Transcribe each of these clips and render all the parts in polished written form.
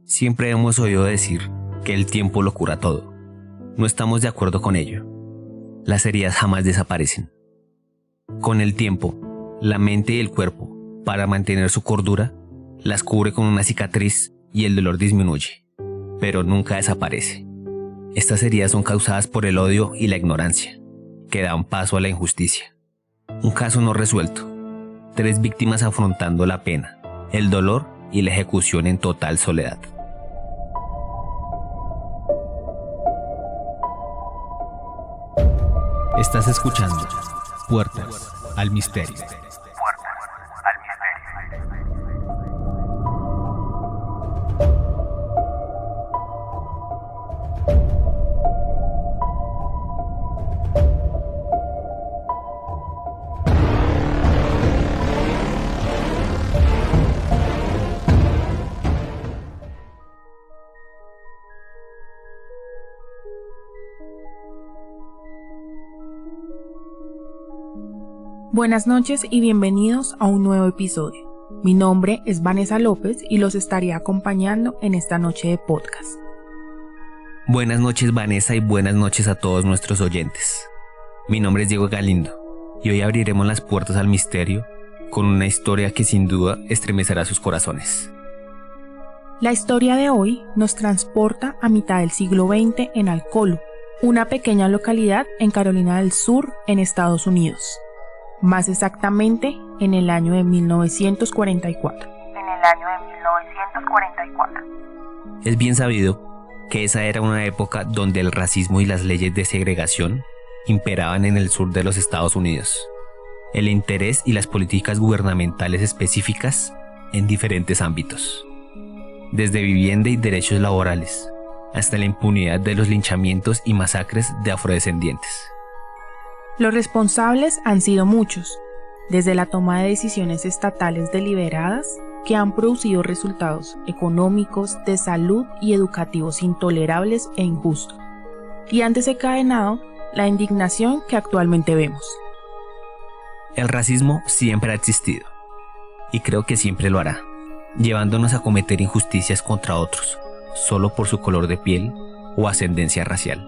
Siempre hemos oído decir que el tiempo lo cura todo. No estamos de acuerdo con ello. Las heridas jamás desaparecen. Con el tiempo, la mente y el cuerpo, para mantener su cordura, las cubre con una cicatriz y el dolor disminuye, pero nunca desaparece. Estas heridas son causadas por el odio y la ignorancia, que dan paso a la injusticia. Un caso no resuelto, 3 víctimas afrontando la pena, el dolor y la ejecución en total soledad. Estás escuchando Puertas al Misterio. Buenas noches y bienvenidos a un nuevo episodio. Mi nombre es Vanessa López y los estaré acompañando en esta noche de podcast. Buenas noches, Vanessa, y buenas noches a todos nuestros oyentes. Mi nombre es Diego Galindo y hoy abriremos las puertas al misterio con una historia que sin duda estremecerá sus corazones. La historia de hoy nos transporta a mitad del siglo XX en Alcolu, una pequeña localidad en Carolina del Sur, en Estados Unidos. Más exactamente en el año de 1944. Es bien sabido que esa era una época donde el racismo y las leyes de segregación imperaban en el sur de los Estados Unidos. El interés y las políticas gubernamentales específicas en diferentes ámbitos. Desde vivienda y derechos laborales, hasta la impunidad de los linchamientos y masacres de afrodescendientes. Los responsables han sido muchos, desde la toma de decisiones estatales deliberadas que han producido resultados económicos, de salud y educativos intolerables e injustos, y han desencadenado la indignación que actualmente vemos. El racismo siempre ha existido, y creo que siempre lo hará, llevándonos a cometer injusticias contra otros, solo por su color de piel o ascendencia racial.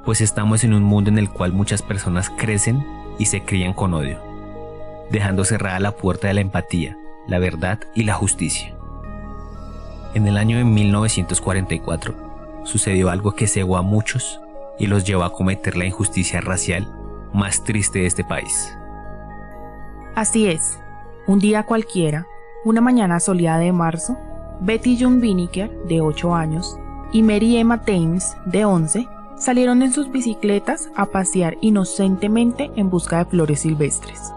Pues estamos en un mundo en el cual muchas personas crecen y se crían con odio, dejando cerrada la puerta de la empatía, la verdad y la justicia. En el año de 1944 sucedió algo que cegó a muchos y los llevó a cometer la injusticia racial más triste de este país. Así es, un día cualquiera, una mañana soleada de marzo, Betty June Winiker, de 8 años, y Mary Emma Thames, de 11, salieron en sus bicicletas a pasear inocentemente en busca de flores silvestres.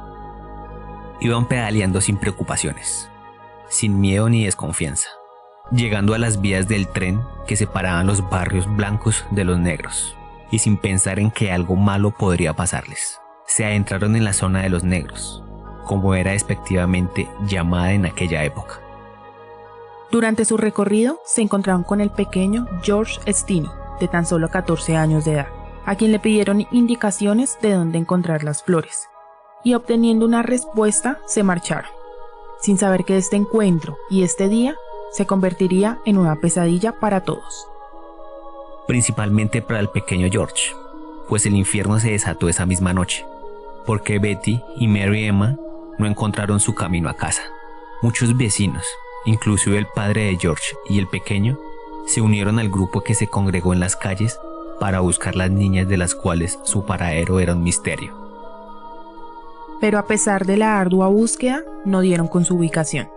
Iban pedaleando sin preocupaciones, sin miedo ni desconfianza, llegando a las vías del tren que separaban los barrios blancos de los negros, y sin pensar en que algo malo podría pasarles. Se adentraron en la zona de los negros, como era despectivamente llamada en aquella época. Durante su recorrido se encontraron con el pequeño George Stinney, de tan solo 14 años de edad, a quien le pidieron indicaciones de dónde encontrar las flores, y obteniendo una respuesta se marcharon, sin saber que este encuentro y este día se convertiría en una pesadilla para todos. Principalmente para el pequeño George, pues el infierno se desató esa misma noche, porque Betty y Mary Emma no encontraron su camino a casa. Muchos vecinos, inclusive el padre de George y el pequeño, se unieron al grupo que se congregó en las calles para buscar las niñas de las cuales su paradero era un misterio. Pero a pesar de la ardua búsqueda, no dieron con su ubicación.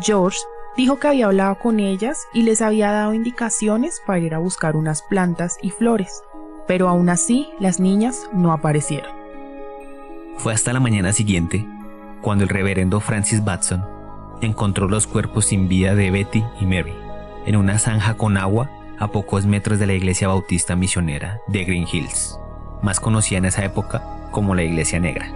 George dijo que había hablado con ellas y les había dado indicaciones para ir a buscar unas plantas y flores, pero aún así las niñas no aparecieron. Fue hasta la mañana siguiente cuando el reverendo Francis Batson encontró los cuerpos sin vida de Betty y Mary en una zanja con agua a pocos metros de la iglesia bautista misionera de Green Hills, más conocida en esa época como la Iglesia Negra.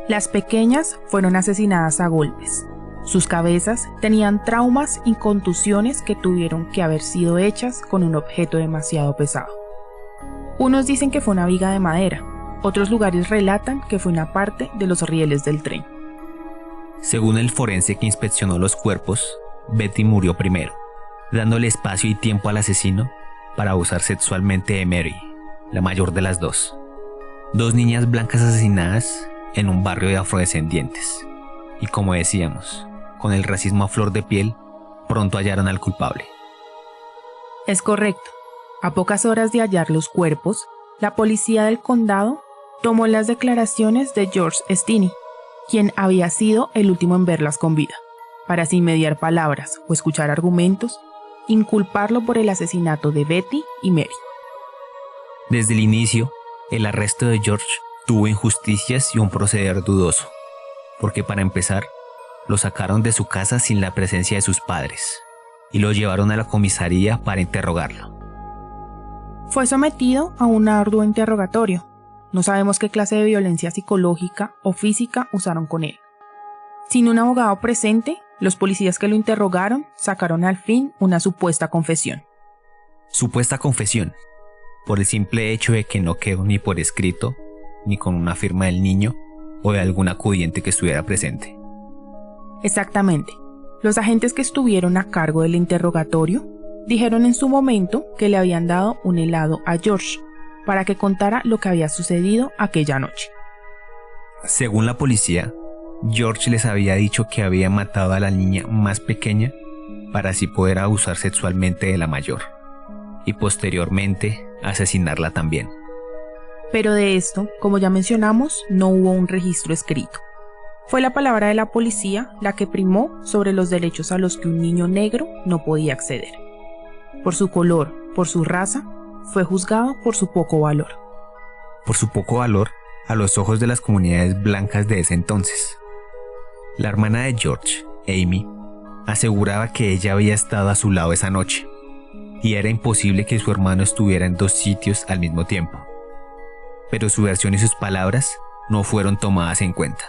Las pequeñas fueron asesinadas a golpes. Sus cabezas tenían traumas y contusiones que tuvieron que haber sido hechas con un objeto demasiado pesado. Unos dicen que fue una viga de madera, Otros lugares relatan que fue una parte de los rieles del tren. Según el forense que inspeccionó los cuerpos, Betty murió primero, dándole espacio y tiempo al asesino para abusar sexualmente de Mary, la mayor de las dos. Dos niñas blancas asesinadas en un barrio de afrodescendientes. Y como decíamos, con el racismo a flor de piel, pronto hallaron al culpable. Es correcto. A pocas horas de hallar los cuerpos, la policía del condado tomó las declaraciones de George Stinney, quien había sido el último en verlas con vida, para sin mediar palabras o escuchar argumentos, inculparlo por el asesinato de Betty y Mary. Desde el inicio, el arresto de George tuvo injusticias y un proceder dudoso, porque para empezar, lo sacaron de su casa sin la presencia de sus padres y lo llevaron a la comisaría para interrogarlo. Fue sometido a un arduo interrogatorio. No sabemos qué clase de violencia psicológica o física usaron con él. Sin un abogado presente, los policías que lo interrogaron sacaron al fin una supuesta confesión. Supuesta confesión, por el simple hecho de que no quedó ni por escrito, ni con una firma del niño o de algún acudiente que estuviera presente. Exactamente. Los agentes que estuvieron a cargo del interrogatorio dijeron en su momento que le habían dado un helado a George para que contara lo que había sucedido aquella noche. Según la policía, George les había dicho que había matado a la niña más pequeña para así poder abusar sexualmente de la mayor y posteriormente asesinarla también. Pero de esto, como ya mencionamos, no hubo un registro escrito. Fue la palabra de la policía la que primó sobre los derechos a los que un niño negro no podía acceder. Por su color, por su raza, fue juzgado por su poco valor. Por su poco valor a los ojos de las comunidades blancas de ese entonces. La hermana de George, Amy, aseguraba que ella había estado a su lado esa noche, y era imposible que su hermano estuviera en dos sitios al mismo tiempo. Pero su versión y sus palabras no fueron tomadas en cuenta.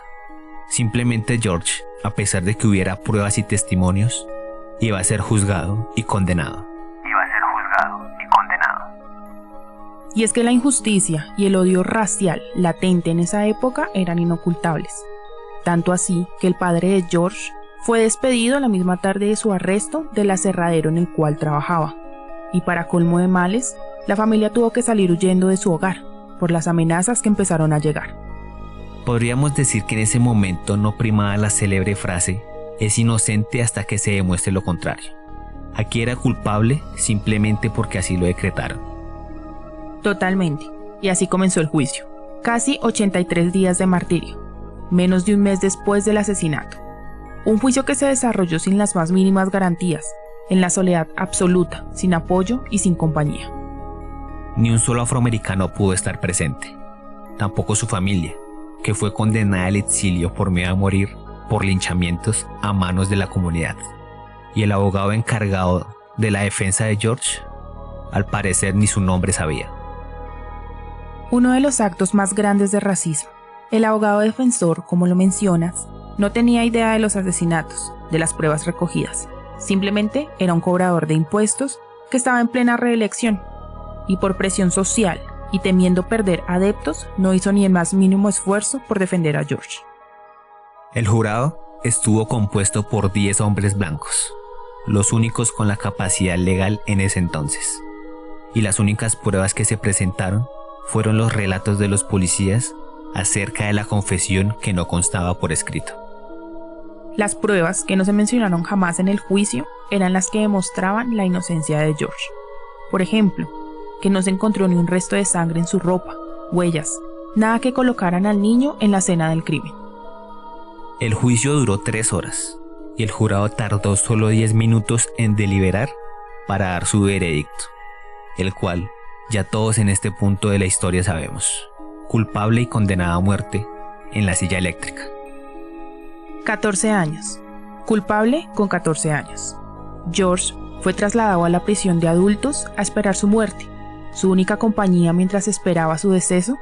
Simplemente George, a pesar de que hubiera pruebas y testimonios, iba a ser juzgado y condenado. Y es que la injusticia y el odio racial latente en esa época eran inocultables. Tanto así que el padre de George fue despedido la misma tarde de su arresto del aserradero en el cual trabajaba. Y para colmo de males, la familia tuvo que salir huyendo de su hogar por las amenazas que empezaron a llegar. Podríamos decir que en ese momento no primaba la célebre frase «es inocente hasta que se demuestre lo contrario». Aquí era culpable simplemente porque así lo decretaron. Totalmente, y así comenzó el juicio. Casi 83 días de martirio, menos de un mes después del asesinato. Un juicio que se desarrolló sin las más mínimas garantías, en la soledad absoluta, sin apoyo y sin compañía. Ni un solo afroamericano pudo estar presente, tampoco su familia, que fue condenada al exilio por miedo a morir por linchamientos a manos de la comunidad. Y el abogado encargado de la defensa de George, al parecer ni su nombre sabía. Uno de los actos más grandes de racismo. El abogado defensor, como lo mencionas, no tenía idea de los asesinatos, de las pruebas recogidas. Simplemente era un cobrador de impuestos que estaba en plena reelección. Y por presión social y temiendo perder adeptos, no hizo ni el más mínimo esfuerzo por defender a George. El jurado estuvo compuesto por 10 hombres blancos, los únicos con la capacidad legal en ese entonces. Y las únicas pruebas que se presentaron fueron los relatos de los policías acerca de la confesión que no constaba por escrito. Las pruebas que no se mencionaron jamás en el juicio eran las que demostraban la inocencia de George. Por ejemplo, que no se encontró ni un resto de sangre en su ropa, huellas, nada que colocaran al niño en la escena del crimen. El juicio duró 3 horas y el jurado tardó solo 10 minutos en deliberar para dar su veredicto, el cual ya todos en este punto de la historia sabemos: culpable y condenado a muerte en la silla eléctrica. 14 años. Culpable con 14 años. George fue trasladado a la prisión de adultos a esperar su muerte. Su única compañía mientras esperaba su deceso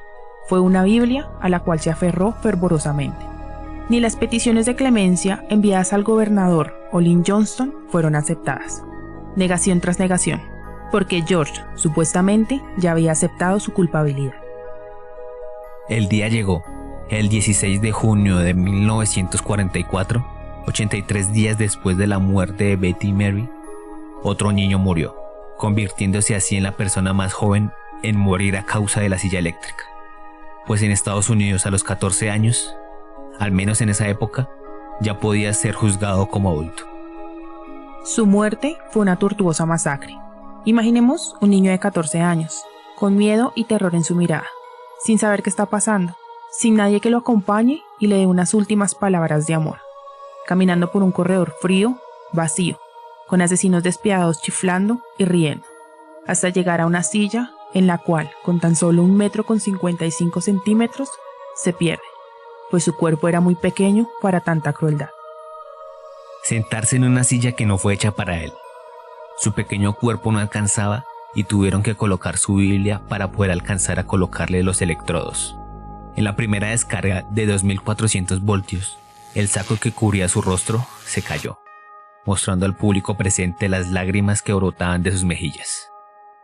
fue una Biblia a la cual se aferró fervorosamente. Ni las peticiones de clemencia enviadas al gobernador Olin Johnston fueron aceptadas. Negación tras negación, porque George supuestamente ya había aceptado su culpabilidad. El día llegó, el 16 de junio de 1944, 83 días después de la muerte de Betty Mary. Otro niño murió, convirtiéndose así en la persona más joven en morir a causa de la silla eléctrica. Pues en Estados Unidos a los 14 años, al menos en esa época, ya podía ser juzgado como adulto. Su muerte fue una tortuosa masacre. Imaginemos un niño de 14 años, con miedo y terror en su mirada, sin saber qué está pasando, sin nadie que lo acompañe y le dé unas últimas palabras de amor, caminando por un corredor frío, vacío, con asesinos despiadados chiflando y riendo, hasta llegar a una silla en la cual, con tan solo 1,55 m, se pierde, pues su cuerpo era muy pequeño para tanta crueldad. Sentarse en una silla que no fue hecha para él. Su pequeño cuerpo no alcanzaba y tuvieron que colocar su Biblia para poder alcanzar a colocarle los electrodos. En la primera descarga de 2400 voltios, el saco que cubría su rostro se cayó, mostrando al público presente las lágrimas que brotaban de sus mejillas,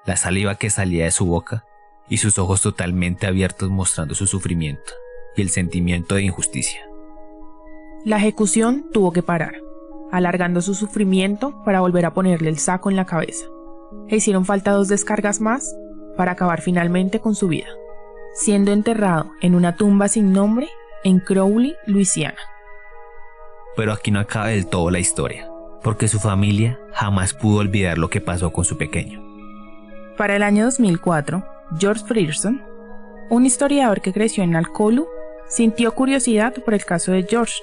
la saliva que salía de su boca y sus ojos totalmente abiertos mostrando su sufrimiento y el sentimiento de injusticia. La ejecución tuvo que parar, alargando su sufrimiento para volver a ponerle el saco en la cabeza. E hicieron falta 2 descargas más para acabar finalmente con su vida, siendo enterrado en una tumba sin nombre en Crowley, Luisiana. Pero aquí no acaba del todo la historia, porque su familia jamás pudo olvidar lo que pasó con su pequeño. Para el año 2004, George Frierson, un historiador que creció en Alcolu, sintió curiosidad por el caso de George.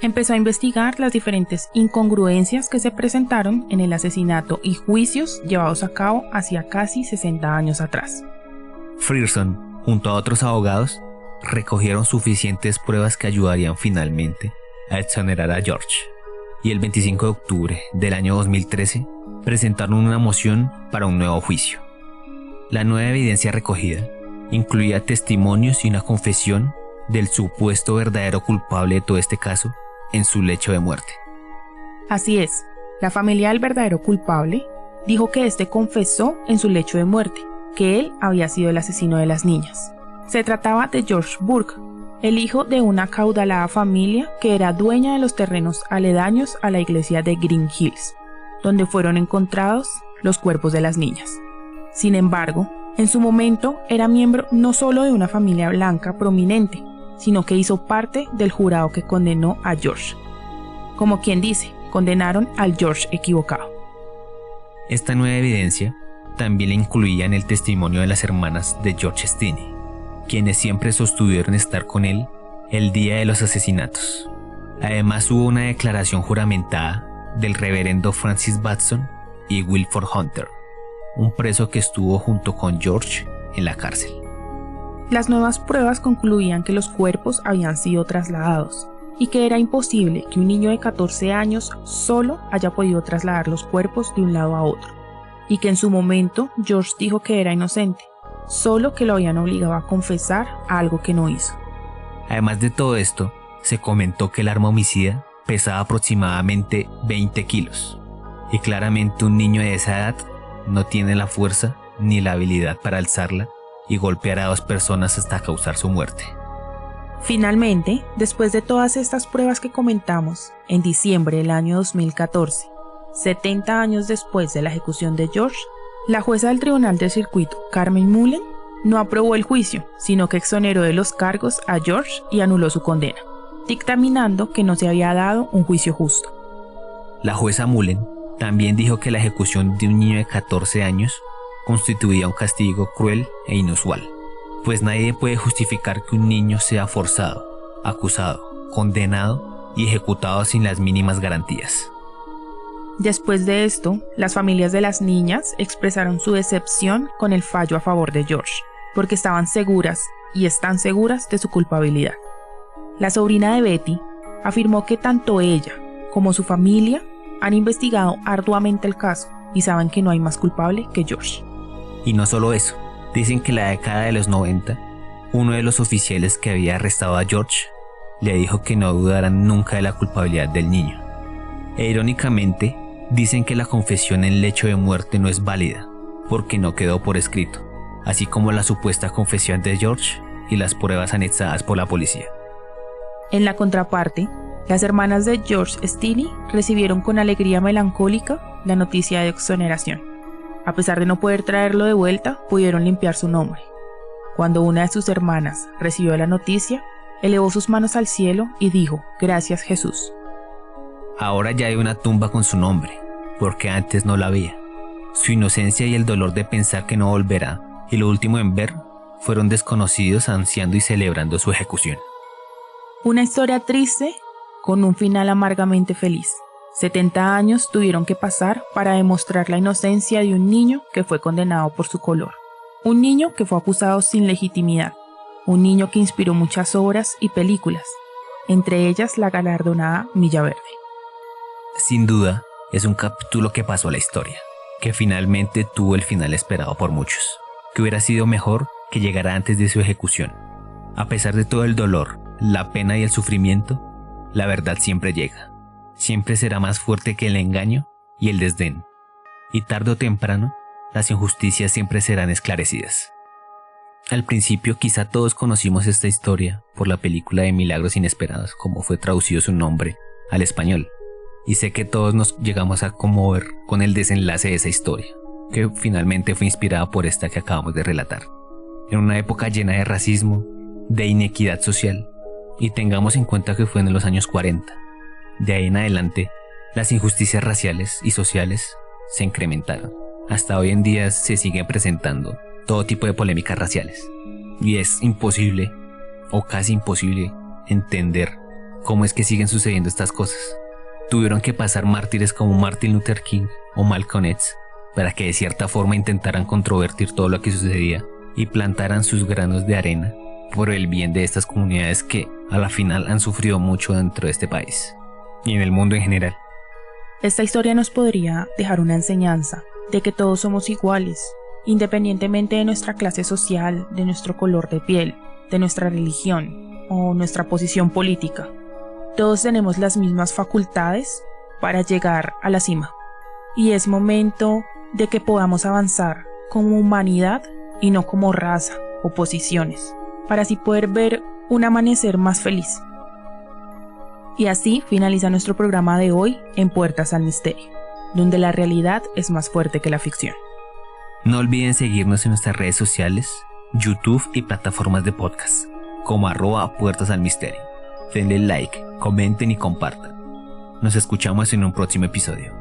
Empezó a investigar las diferentes incongruencias que se presentaron en el asesinato y juicios llevados a cabo hacia casi 60 años atrás. Frierson, junto a otros abogados, recogieron suficientes pruebas que ayudarían finalmente a exonerar a George. Y el 25 de octubre del año 2013 presentaron una moción para un nuevo juicio. La nueva evidencia recogida incluía testimonios y una confesión del supuesto verdadero culpable de todo este caso en su lecho de muerte. Así es, la familia del verdadero culpable dijo que éste confesó en su lecho de muerte que él había sido el asesino de las niñas. Se trataba de George Burke, el hijo de una acaudalada familia que era dueña de los terrenos aledaños a la iglesia de Green Hills, donde fueron encontrados los cuerpos de las niñas. Sin embargo, en su momento era miembro no solo de una familia blanca prominente, sino que hizo parte del jurado que condenó a George. Como quien dice, condenaron al George equivocado. Esta nueva evidencia también la incluía en el testimonio de las hermanas de George Stinney, quienes siempre sostuvieron estar con él el día de los asesinatos. Además hubo una declaración juramentada del reverendo Francis Batson y Wilford Hunter, un preso que estuvo junto con George en la cárcel. Las nuevas pruebas concluían que los cuerpos habían sido trasladados y que era imposible que un niño de 14 años solo haya podido trasladar los cuerpos de un lado a otro, y que en su momento George dijo que era inocente, solo que lo habían obligado a confesar algo que no hizo. Además de todo esto, se comentó que el arma homicida pesaba aproximadamente 20 kilos, y claramente un niño de esa edad no tiene la fuerza ni la habilidad para alzarla y golpear a 2 personas hasta causar su muerte. Finalmente, después de todas estas pruebas que comentamos, en diciembre del año 2014, 70 años después de la ejecución de George, la jueza del Tribunal del Circuito, Carmen Mullen, no aprobó el juicio, sino que exoneró de los cargos a George y anuló su condena, dictaminando que no se había dado un juicio justo. La jueza Mullen también dijo que la ejecución de un niño de 14 años constituía un castigo cruel e inusual, pues nadie puede justificar que un niño sea forzado, acusado, condenado y ejecutado sin las mínimas garantías. Después de esto, las familias de las niñas expresaron su decepción con el fallo a favor de George, porque estaban seguras y están seguras de su culpabilidad. La sobrina de Betty afirmó que tanto ella como su familia han investigado arduamente el caso y saben que no hay más culpable que George. Y no solo eso, dicen que en la década de los 90, uno de los oficiales que había arrestado a George le dijo que no dudaran nunca de la culpabilidad del niño. E irónicamente, dicen que la confesión en lecho de muerte no es válida, porque no quedó por escrito, así como la supuesta confesión de George y las pruebas anexadas por la policía. En la contraparte, las hermanas de George Steiny recibieron con alegría melancólica la noticia de exoneración. A pesar de no poder traerlo de vuelta, pudieron limpiar su nombre. Cuando una de sus hermanas recibió la noticia, elevó sus manos al cielo y dijo: «Gracias, Jesús». Ahora ya hay una tumba con su nombre, porque antes no la había. Su inocencia y el dolor de pensar que no volverá, y lo último en ver, fueron desconocidos ansiando y celebrando su ejecución. Una historia triste con un final amargamente feliz. 70 años tuvieron que pasar para demostrar la inocencia de un niño que fue condenado por su color. Un niño que fue acusado sin legitimidad. Un niño que inspiró muchas obras y películas, entre ellas la galardonada Milla Verde. Sin duda, es un capítulo que pasó a la historia, que finalmente tuvo el final esperado por muchos, que hubiera sido mejor que llegara antes de su ejecución. A pesar de todo el dolor, la pena y el sufrimiento, la verdad siempre llega. Siempre será más fuerte que el engaño y el desdén. Y tarde o temprano, las injusticias siempre serán esclarecidas. Al principio quizá todos conocimos esta historia por la película de Milagros Inesperados, como fue traducido su nombre al español. Y sé que todos nos llegamos a conmover con el desenlace de esa historia, que finalmente fue inspirada por esta que acabamos de relatar. En una época llena de racismo, de inequidad social, y tengamos en cuenta que fue en los años 40. De ahí en adelante, las injusticias raciales y sociales se incrementaron. Hasta hoy en día se siguen presentando todo tipo de polémicas raciales. Y es imposible, o casi imposible, entender cómo es que siguen sucediendo estas cosas. Tuvieron que pasar mártires como Martin Luther King o Malcolm X para que de cierta forma intentaran controvertir todo lo que sucedía y plantaran sus granos de arena por el bien de estas comunidades que a la final han sufrido mucho dentro de este país y en el mundo en general. Esta historia nos podría dejar una enseñanza de que todos somos iguales, independientemente de nuestra clase social, de nuestro color de piel, de nuestra religión o nuestra posición política. Todos tenemos las mismas facultades para llegar a la cima. Y es momento de que podamos avanzar como humanidad y no como raza o posiciones, para así poder ver un amanecer más feliz. Y así finaliza nuestro programa de hoy en Puertas al Misterio, donde la realidad es más fuerte que la ficción. No olviden seguirnos en nuestras redes sociales, YouTube y plataformas de podcast, como @puertasalmisterio. Denle like, comenten y compartan. Nos escuchamos en un próximo episodio.